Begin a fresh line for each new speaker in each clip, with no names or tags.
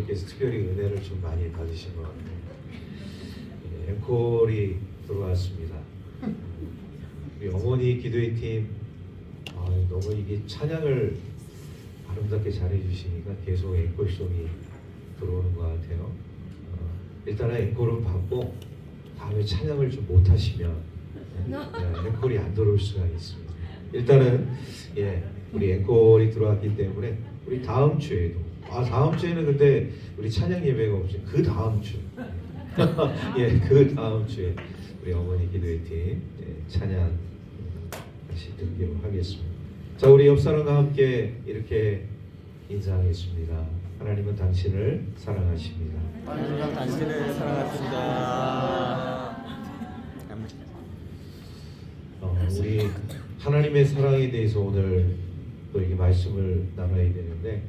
여러분들께서 특별히 은혜를 좀 많이 받으신 것 같아요. 앵콜이 들어왔습니다. 우리 어머니 기도회 팀 너무 이게 찬양을 아름답게 잘해주시니까 계속 앵콜송이 들어오는 것 같아요. 일단은 앵콜은 받고 다음에 찬양을 좀 못하시면 앵콜이 안 들어올 수가 있습니다. 일단은 우리 앵콜이 들어왔기 때문에 우리 다음 주에도 다음 주에는 근데 우리 찬양 예배가 없죠. 그 다음 주 그 다음 주에 우리 어머니 기도회 팀 찬양 다시 듣기로 하겠습니다. 자, 우리 옆 사람과 함께 이렇게 인사하겠습니다. 하나님은 당신을 사랑하십니다.
하나님은 당신을 사랑하십니다.
우리 하나님의 사랑에 대해서 오늘 또 이게 말씀을 나눠야 되는데,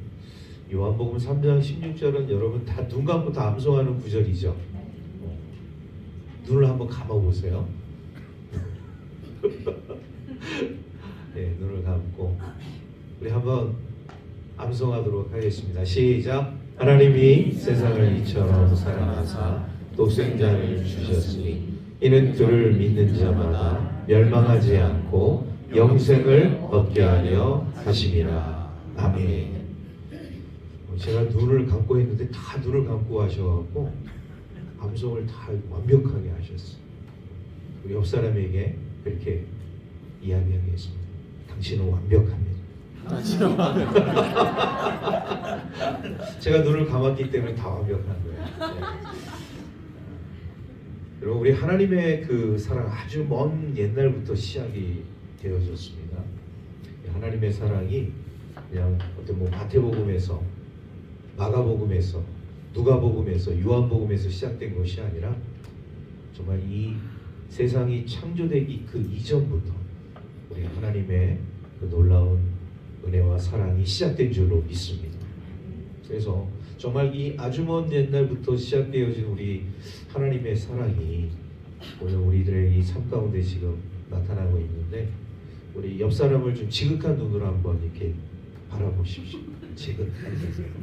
요한복음 3장 16절은 여러분 다 눈 감고 다 암송하는 구절이죠. 눈을 한번 감아보세요. 네, 눈을 감고 우리 한번 암송하도록 하겠습니다. 시작. 하나님이 세상을 이처럼 사랑하사 독생자를 주셨으니 이는 그를 믿는 자마다 멸망하지 않고 영생을 얻게 하려 하심이라. 아멘. 제가 눈을 감고 했는데 다 눈을 감고 하셔갖고 암송을 다 완벽하게 하셨어요. 우리 옆 사람에게 그렇게 이야기하겠습니다. 당신은 완벽합니다. 제가 눈을 감았기 때문에 다 완벽한 거예요. 여러분, 우리 하나님의 그 사랑 아주 먼 옛날부터 시작이 되어졌습니다. 하나님의 사랑이 그냥 어떤 마태복음에서, 마가복음에서, 누가복음에서, 요한복음에서 시작된 것이 아니라 정말 이 세상이 창조되기 그 이전부터 우리 하나님의 그 놀라운 은혜와 사랑이 시작된 줄로 믿습니다. 그래서 정말 이 아주 먼 옛날부터 시작되어진 우리 하나님의 사랑이 오늘 우리들의 이 삶 가운데 지금 나타나고 있는데, 우리 옆 사람을 좀 지극한 눈으로 한번 이렇게 바라보십시오. 지극한 눈.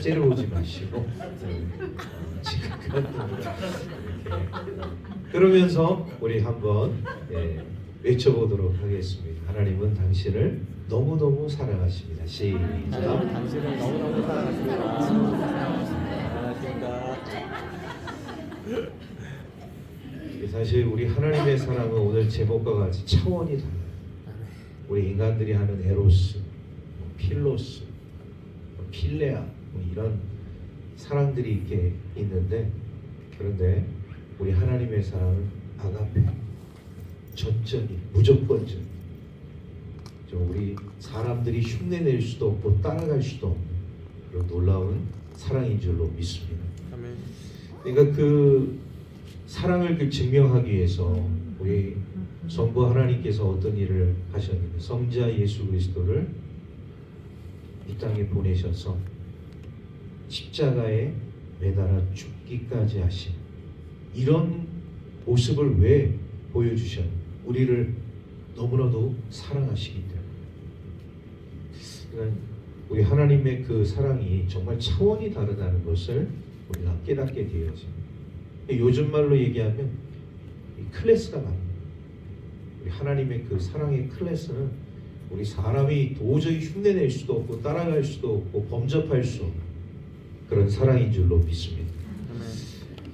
째려보지 마시고 지극한 눈으로 이렇게. 그러면서 우리 한번 외쳐보도록 하겠습니다. 하나님은 당신을 너무너무 사랑하십니다. 시작.
하나님은 당신을 너무너무 사랑하십니다. 사랑하십니다.
사실 우리 하나님의 사랑은 오늘 제목과 같이 차원이 달라요. 우리 인간들이 하는 에로스, 필로스, 필레아 이런 사랑들이 이렇게 있는데, 그런데 우리 하나님의 사랑은 아가페, 전적인, 무조건적. 우리 사람들이 흉내낼 수도 없고 따라갈 수도 없는 그런 놀라운 사랑인 줄로 믿습니다. 그러니까 그 사랑을 증명하기 위해서 우리 성부 하나님께서 어떤 일을 하셨는데, 성자 예수 그리스도를 이 땅에 보내셔서 십자가에 매달아 죽기까지 하신 이런 모습을 왜 보여주셨는가? 우리를 너무나도 사랑하시기 때문에. 그러니까 우리 하나님의 그 사랑이 정말 차원이 다르다는 것을 우리가 깨닫게 되어집니다. 요즘 말로 얘기하면 클래스가 나옵니다. 우리 하나님의 그 사랑의 클래스는 우리 사람이 도저히 흉내낼 수도 없고 따라갈 수도 없고 범접할 수 없는 그런 사랑인 줄로 믿습니다.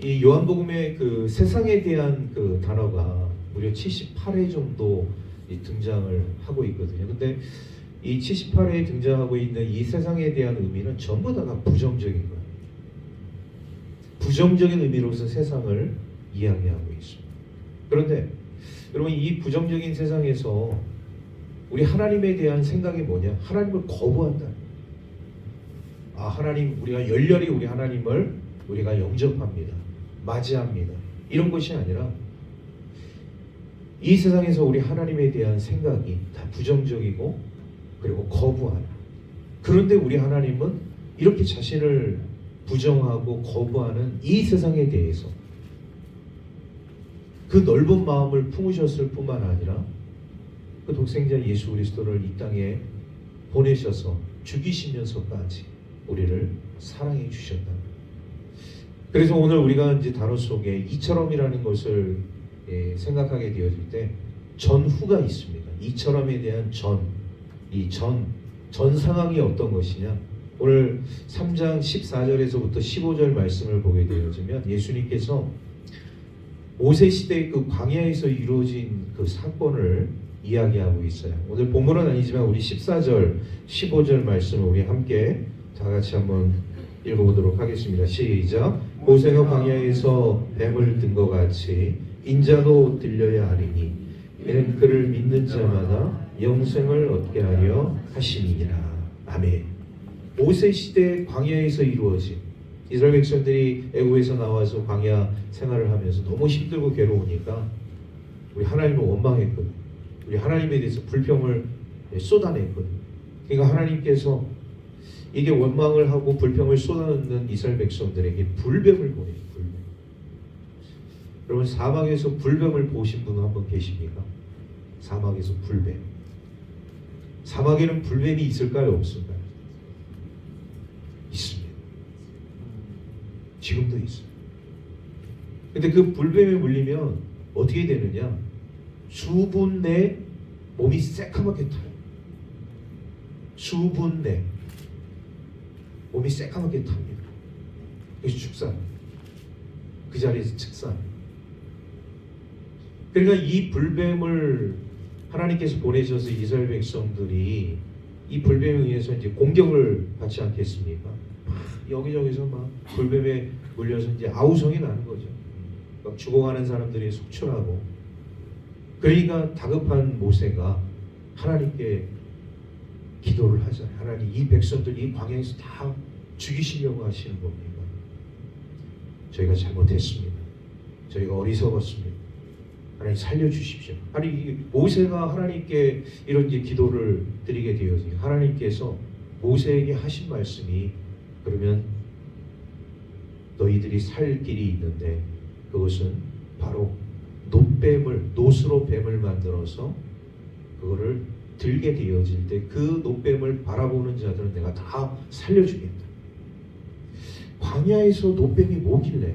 이 요한복음의 그 세상에 대한 그 단어가 무려 78회 정도 등장을 하고 있거든요. 근데 이 78회에 등장하고 있는 이 세상에 대한 의미는 전부 다가 부정적인 거예요. 부정적인 의미로서 세상을 이야기하고 있습니다. 그런데 여러분, 이 부정적인 세상에서 우리 하나님에 대한 생각이 뭐냐? 하나님을 거부한다. 하나님, 우리가 열렬히 우리 하나님을 우리가 영접합니다. 맞이합니다. 이런 것이 아니라 이 세상에서 우리 하나님에 대한 생각이 다 부정적이고 그리고 거부하는. 그런데 우리 하나님은 이렇게 자신을 부정하고 거부하는 이 세상에 대해서 그 넓은 마음을 품으셨을 뿐만 아니라 그 독생자 예수 그리스도를 이 땅에 보내셔서 죽이시면서까지 우리를 사랑해 주셨다. 그래서 오늘 우리가 이제 단어 속에 이처럼이라는 것을 생각하게 되어질 때 전후가 있습니다. 이처럼에 대한 전 상황이 어떤 것이냐? 오늘 3장 14절에서부터 15절 말씀을 보게 되어지면 예수님께서 모세 시대의 그 광야에서 이루어진 그 사건을 이야기하고 있어요. 오늘 본문은 아니지만 우리 14절, 15절 말씀을 우리 함께 다 같이 한번 읽어보도록 하겠습니다. 시작. 모세가 광야에서 뱀을 든 것 같이 인자도 들려야 하리니 이는 그를 믿는 자마다 영생을 얻게 하려 하심이니라. 아멘. 모세 시대 광야에서 이루어진 이스라엘 백성들이 애굽에서 나와서 광야 생활을 하면서 너무 힘들고 괴로우니까 우리 하나님을 원망했거든. 우리 하나님에 대해서 불평을 쏟아냈거든. 그러니까 하나님께서 이게 원망을 하고 불평을 쏟아내는 이스라엘 백성들에게 불뱀을 보내요. 불뱀. 여러분 사막에서 불뱀을 보신 분 한번 계십니까? 사막에서 불뱀. 사막에는 불뱀이 있을까요? 없을까요? 있습니다. 지금도 있어요. 근데 그 불뱀에 물리면 어떻게 되느냐? 수분 내 몸이 새카맣게 타요. 수분 내 몸이 새카맣게 탑니다. 그래서 축사. 그 자리에서 축사. 그러니까 이 불뱀을 하나님께서 보내셔서 이스라엘 백성들이 이 불뱀에 의해서 이제 공격을 받지 않겠습니까? 막 여기저기서 막 불뱀에 물려서 이제 아우성이 나는 거죠. 막 죽어가는 사람들이 속출하고. 그러니까 다급한 모세가 하나님께 기도를 하잖아요. 하나님, 이 백성들 이 광야에서 다 죽이시려고 하시는 겁니다. 저희가 잘못했습니다. 저희가 어리석었습니다. 하나님 살려주십시오. 아니 모세가 하나님께 이런 이제 기도를 드리게 되어서 하나님께서 모세에게 하신 말씀이 그러면 너희들이 살 길이 있는데 그것은 바로 노스로 뱀을 만들어서 그거를 들게 되어질 때 그 노뱀을 바라보는 자들은 내가 다 살려주겠다. 광야에서 노뱀이 뭐길래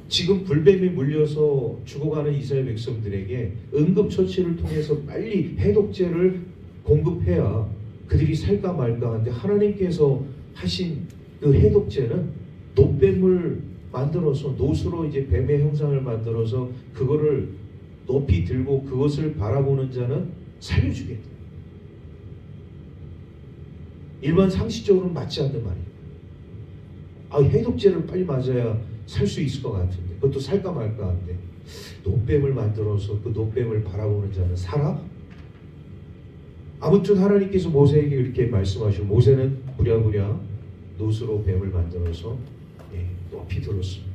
지금 불뱀이 물려서 죽어가는 이스라엘 백성들에게 응급처치를 통해서 빨리 해독제를 공급해야 그들이 살까 말까 하는데 하나님께서 하신 그 해독제는 노뱀을 만들어서 노스로 이제 뱀의 형상을 만들어서 그거를 높이 들고 그것을 바라보는 자는 살려주겠다. 일반 상식적으로는 맞지 않는 말이에요. 해독제를 빨리 맞아야 살 수 있을 것 같은데 그것도 살까 말까 하는데 노뱀을 만들어서 그 노뱀을 바라보는 자는 살아? 아무튼 하나님께서 모세에게 이렇게 말씀하시고 모세는 부랴부랴 노스로 뱀을 만들어서 높이 들었습니다.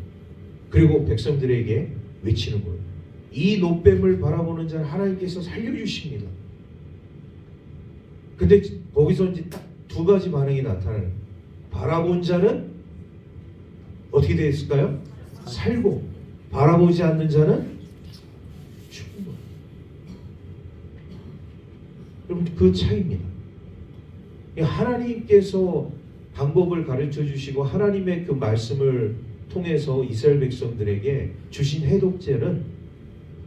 그리고 백성들에게 외치는 거예요. 이 노뱀을 바라보는 자는 하나님께서 살려주십니다. 근데 거기서 이제 딱 두 가지 반응이 나타나는. 바라본 자는 어떻게 됐을까요? 살고 바라보지 않는 자는 죽은 거예요. 여러분 그 차이입니다. 하나님께서 방법을 가르쳐 주시고 하나님의 그 말씀을 통해서 이스라엘 백성들에게 주신 해독제는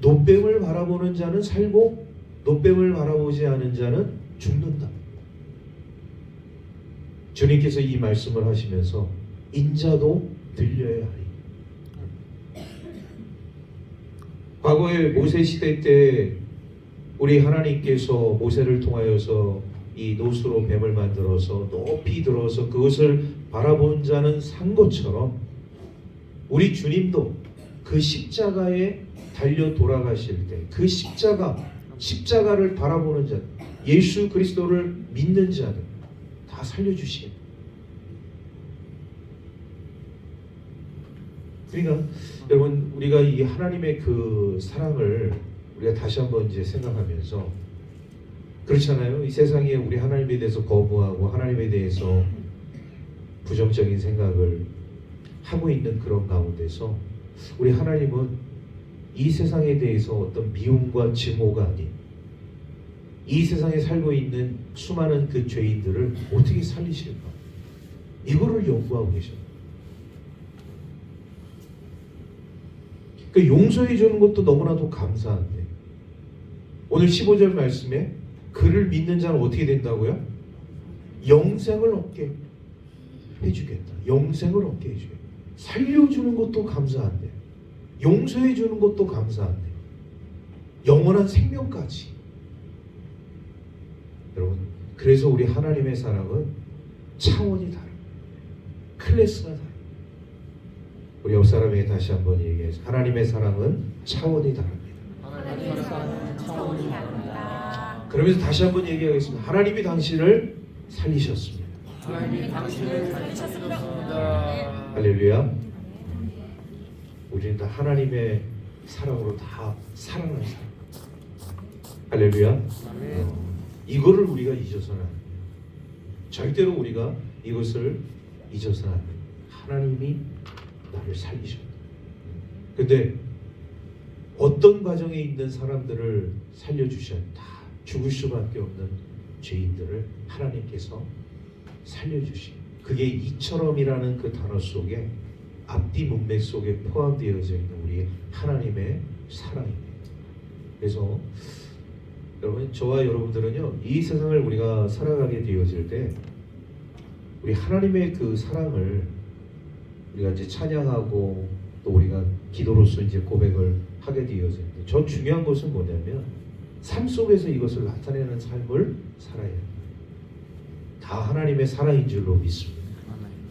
노뱀을 바라보는 자는 살고 노뱀을 바라보지 않은 자는 죽는다. 주님께서 이 말씀을 하시면서 인자도 들려야 하리. 과거에 모세 시대 때 우리 하나님께서 모세를 통하여서 이 노스로 뱀을 만들어서 높이 들어서 그것을 바라본 자는 산 것처럼 우리 주님도 그 십자가에 달려 돌아가실 때 그 십자가를 바라보는 자, 예수 그리스도를 믿는 자들 다 살려주시겠다. 그러니까 여러분 우리가 이 하나님의 그 사랑을 우리가 다시 한번 이제 생각하면서 그렇잖아요. 이 세상에 우리 하나님에 대해서 거부하고 하나님에 대해서 부정적인 생각을 하고 있는 그런 가운데서 우리 하나님은 이 세상에 대해서 어떤 미움과 증오가 아닌 이 세상에 살고 있는 수많은 그 죄인들을 어떻게 살리실까? 이거를 연구하고 계셔요. 그 용서해 주는 것도 너무나도 감사한데 오늘 15절 말씀에 그를 믿는 자는 어떻게 된다고요? 영생을 얻게 해주겠다. 영생을 얻게 해주겠다. 살려주는 것도 감사한데 용서해 주는 것도 감사한데 영원한 생명까지. 여러분, 그래서 우리 하나님의 사랑은 차원이 다릅니다. 클래스가 다릅니다. 우리 옆 사람에게 다시 한번 얘기해서 하나님의 사랑은 차원이 다릅니다.
하나님의 사랑은 차원이 다릅니다.
그러면서 다시 한번 얘기하겠습니다. 하나님이 당신을 살리셨습니다.
하나님이 당신을 살리셨습니다.
할렐루야. 우리는 다 하나님의 사랑으로 다 사랑하는 사람. 할렐루야.
아멘.
이거를 우리가 잊어서는 안 돼요. 절대로 우리가 이것을 잊어서는 안 돼요. 하나님이 나를 살리셨다. 근데 어떤 과정에 있는 사람들을 살려주셔야 다 죽을 수밖에 없는 죄인들을 하나님께서 살려주시. 그게 이처럼이라는 그 단어 속에 앞뒤 문맥 속에 포함되어져 있는 우리 하나님의 사랑입니다. 그래서 여러분, 저와 여러분들은요, 이 세상을 우리가 살아가게 되어질 때 우리 하나님의 그 사랑을 우리가 이제 찬양하고 또 우리가 기도로서 이제 고백을 하게 되어지는데, 저 중요한 것은 뭐냐면 삶 속에서 이것을 나타내는 삶을 살아야 해요. 다 하나님의 사랑인 줄로 믿습니다.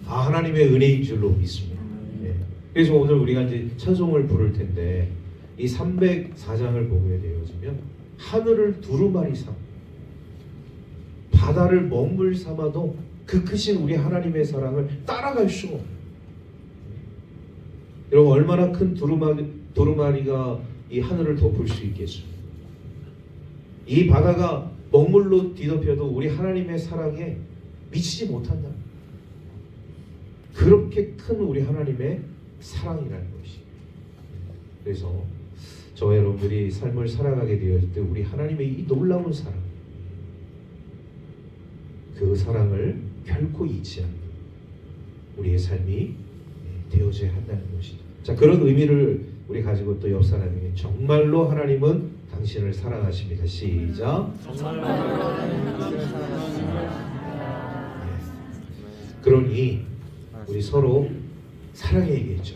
다 하나님의 은혜인 줄로 믿습니다. 네. 그래서 오늘 우리가 이제 찬송을 부를 텐데 이 304장을 보게 되어지면 하늘을 두루마리 삼, 바다를 먹물 삼아도 그 크신 우리 하나님의 사랑을 따라갈 수가 없어요. 여러분, 얼마나 큰 두루마리가 이 하늘을 덮을 수 있겠어요? 이 바다가 먹물로 뒤덮여도 우리 하나님의 사랑에 미치지 못한다. 그렇게 큰 우리 하나님의 사랑이라는 것이. 그래서 저와 여러분들이 삶을 살아가게 되었을 때 우리 하나님의 이 놀라운 사랑, 그 사랑을 결코 잊지 않는 우리의 삶이 되어져야 한다는 것이죠. 자, 그런 의미를 우리 가지고 또 옆 사람에게 정말로 하나님은 당신을 사랑하십니다. 시작.
정말로 하나님은 당신을 사랑하십니다.
그러니 우리 서로 사랑해야겠죠.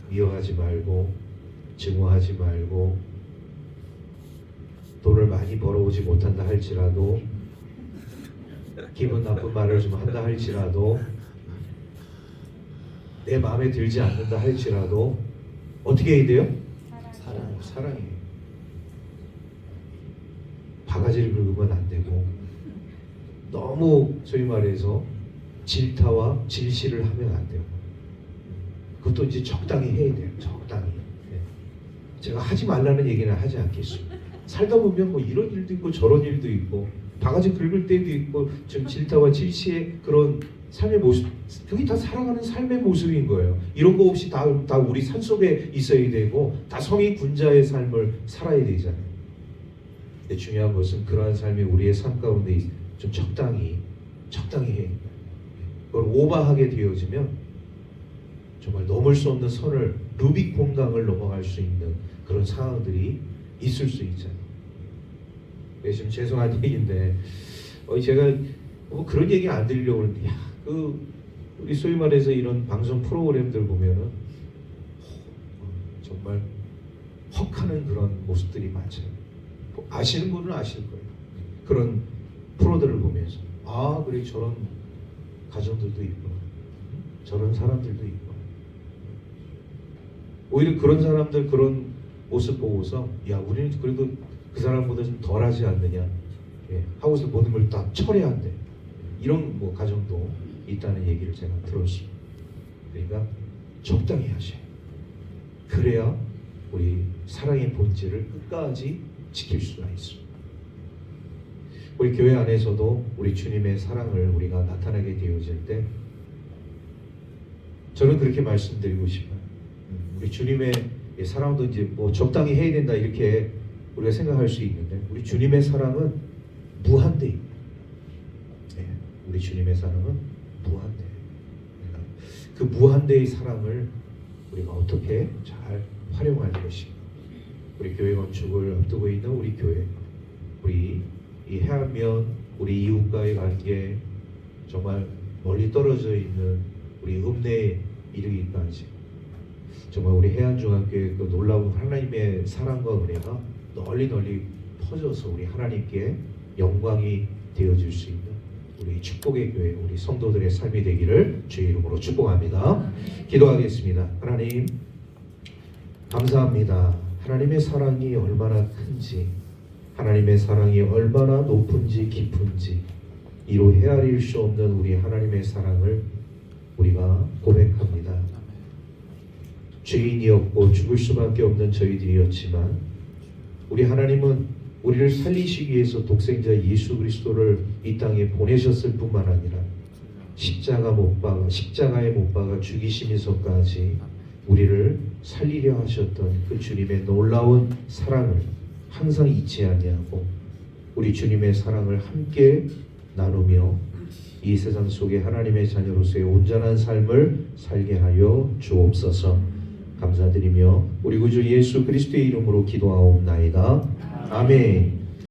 미워하지 말고, 증오하지 말고, 돈을 많이 벌어오지 못한다 할지라도, 기분 나쁜 말을 좀 한다 할지라도, 내 마음에 들지 않는다 할지라도 어떻게 해야 돼요? 사랑해요. 바가지를 긁으면 안 되고, 너무 소위 말해서 질타와 질시를 하면 안 되고, 그것도 이제 적당히 해야 돼요. 적당히. 제가 하지 말라는 얘기는 하지 않겠습니다. 살다 보면 뭐 이런 일도 있고 저런 일도 있고, 바가지 긁을 때도 있고, 좀 질타와 질시의 그런 삶의 모습, 그게 다 살아가는 삶의 모습인 거예요. 이런 거 없이 다 우리 산속에 있어야 되고, 다 성의 군자의 삶을 살아야 되잖아요. 근데 중요한 것은 그러한 삶이 우리의 삶 가운데 좀 적당히 해야 돼요. 그걸 오버하게 되어지면 정말 넘을 수 없는 선을, 루비콘강을 넘어갈 수 있는 그런 상황들이 있을 수 있잖아요. 지금 죄송한 얘기인데 제가 뭐 그런 얘기 안 드리려고 하는데, 우리 소위 말해서 이런 방송 프로그램들 보면은 정말 헉하는 그런 모습들이 많죠. 아시는 분은 아실 거예요. 그런 프로들을 보면서 그래, 저런 가정들도 있구나, 저런 사람들도 있구나. 오히려 그런 사람들 그런 모습 보고서 우리는 그래도 그 사람보다 좀 덜하지 않느냐, 하고서 모든 걸 다 철회한대. 이런 뭐 가정도 있다는 얘기를 제가 들었습니다. 그러니까 적당히 하셔요. 그래야 우리 사랑의 본질을 끝까지 지킬 수가 있습니다. 우리 교회 안에서도 우리 주님의 사랑을 우리가 나타나게 되어질 때, 저는 그렇게 말씀드리고 싶어요. 우리 주님의 사랑도 이제 뭐 적당히 해야 된다 이렇게 우리가 생각할 수 있는데, 우리 주님의 사랑은 무한대입니다. 우리 주님의 사랑은 무한대예요. 그 무한대의 사랑을 우리가 어떻게 잘 활용할 것인가. 우리 교회 건축을 앞두고 있는 우리 교회, 우리 이 해안면 우리 이웃과의 관계, 정말 멀리 떨어져 있는 우리 읍내에 이르기까지 정말 우리 해안중학교의 그 놀라운 하나님의 사랑과 은혜가 널리 퍼져서 우리 하나님께 영광이 되어줄 수 있는 우리 축복의 교회, 우리 성도들의 삶이 되기를 주의 이름으로 축복합니다. 기도하겠습니다. 하나님 감사합니다. 하나님의 사랑이 얼마나 큰지, 하나님의 사랑이 얼마나 높은지 깊은지 이로 헤아릴 수 없는 우리 하나님의 사랑을 우리가 고백합니다. 죄인이었고 죽을 수밖에 없는 저희들이었지만 우리 하나님은 우리를 살리시기 위해서 독생자 예수 그리스도를 이 땅에 보내셨을 뿐만 아니라 십자가에 못 박아 죽이시면서까지 우리를 살리려 하셨던 그 주님의 놀라운 사랑을 항상 잊지 아니하고 우리 주님의 사랑을 함께 나누며 이 세상 속에 하나님의 자녀로서의 온전한 삶을 살게 하여 주옵소서. 감사드리며 우리 구주 예수 그리스도의 이름으로 기도하옵나이다. 아멘.